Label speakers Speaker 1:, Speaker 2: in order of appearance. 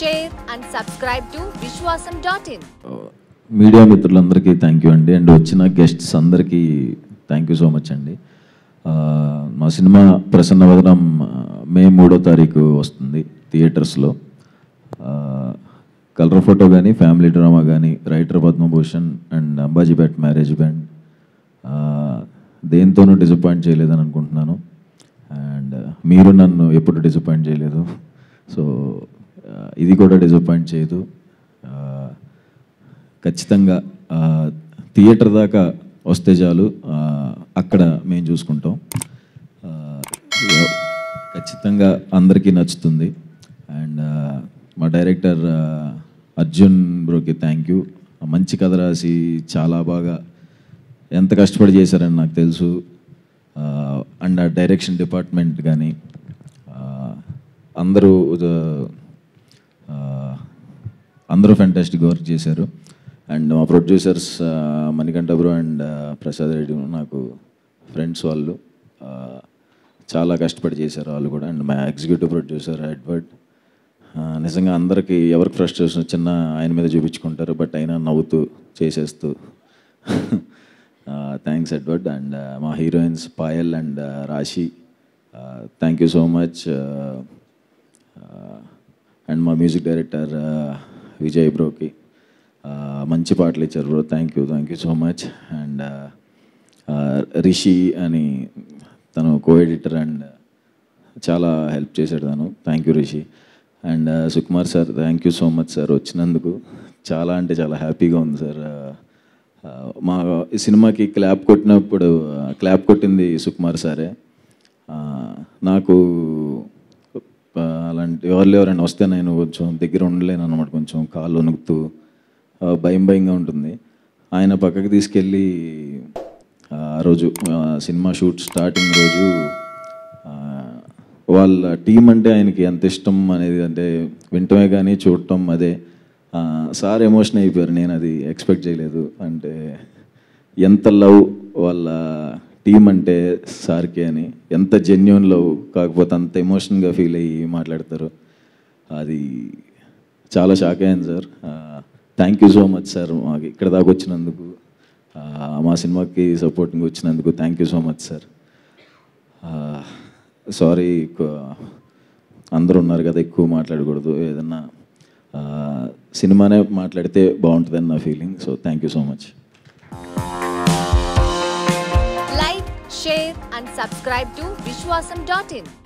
Speaker 1: share and subscribe to Vishwasam.in.
Speaker 2: Media మిత్రులందరికీ thank you అండి. And వచ్చిన గెస్ట్స్ అందరికీ థ్యాంక్ యూ సో మచ్ అండి. మా సినిమా ప్రసన్నవదనం మే 3వ తారీఖు వస్తుంది థియేటర్స్లో. కలర్ ఫోటో కానీ, ఫ్యామిలీ డ్రామా కానీ, writer Padmabhushan and Ambajipet marriage band దేంతోనూ డిసప్పాయింట్ చేయలేదని అనుకుంటున్నాను. అండ్ మీరు నన్ను ఎప్పుడు డిసప్పాయింట్ చేయలేదు, సో ఇది కూడా డిసప్పాయింట్ చేయదు. ఖచ్చితంగా థియేటర్ దాకా వస్తే చాలు, అక్కడ మేము చూసుకుంటాం. ఖచ్చితంగా అందరికీ నచ్చుతుంది. అండ్ మా డైరెక్టర్ అర్జున్ బ్రోకి థ్యాంక్ యూ. మంచి కథ రాసి చాలా బాగా ఎంత కష్టపడి చేశారని నాకు తెలుసు. అండ్ ఆ డైరెక్షన్ డిపార్ట్మెంట్ కానీ అందరూ ఫ్యాంటాస్టిక్ వర్క్ చేశారు. అండ్ మా producers Manikanta bro and Prasad Reddy నాకు ఫ్రెండ్స్, వాళ్ళు చాలా కష్టపడి చేశారు వాళ్ళు కూడా. అండ్ మా ఎగ్జిక్యూటివ్ ప్రొడ్యూసర్ ఎడ్వర్డ్, నిజంగా అందరికీ ఎవరికి ఫ్రస్ట్రేషన్ వచ్చినా ఆయన మీద చూపించుకుంటారు, బట్ అయినా నవ్వుతూ చేసేస్తూ థ్యాంక్స్ ఎడ్వర్డ్. అండ్ మా హీరోయిన్స్ పాయల్ అండ్ రాశి, thank you so much. And మా మ్యూజిక్ డైరెక్టర్ విజయ్ బ్రోకి మంచి పాటలు ఇచ్చారు bro, thank you so much. And Rishi అని తను కో ఎడిటర్ అండ్ చాలా హెల్ప్ చేశాడు తను, thank you Rishi. And Sukumar sir, thank you so much sir వచ్చినందుకు. చాలా అంటే చాలా హ్యాపీగా ఉంది సార్. మా సినిమాకి క్లాప్ కొట్టింది సుకుమార్ సారే. నాకు అలాంటి ఎవరైనా వస్తే నేను కొంచెం దగ్గర ఉండలేను అన్నమాట, కొంచెం కాళ్ళు వణుకుతూ భయంగా ఉంటుంది. ఆయన పక్కకి తీసుకెళ్ళి ఆ రోజు సినిమా షూట్ స్టార్టింగ్ రోజు వాళ్ళ టీం అంటే ఆయనకి ఎంత ఇష్టం అనేది అంటే వింటమే కానీ చూడటం అదే. సార్ ఎమోషన్ అయిపోయారు, నేను అది ఎక్స్పెక్ట్ చేయలేదు. అంటే ఎంత లవ్ వాళ్ళ టీం అంటే సార్కి అని, ఎంత జెన్యూన్ లవ్, కాకపోతే అంత ఎమోషన్గా ఫీల్ అయ్యి మాట్లాడతారు. అది చాలా షాక్ అయ్యాను sir. Thank you so much sir, మాకు ఇక్కడ దాకా వచ్చినందుకు, మా సినిమాకి సపోర్టింగ్ వచ్చినందుకు thank you so much sir. Sorry, అందరూ ఉన్నారు కదా, ఎక్కువ మాట్లాడకూడదు, ఏదన్నా సినిమానే మాట్లాడితే బాగుంటుందని నా feeling. So thank you so much.
Speaker 1: Like, share and subscribe to Vishwasam.in.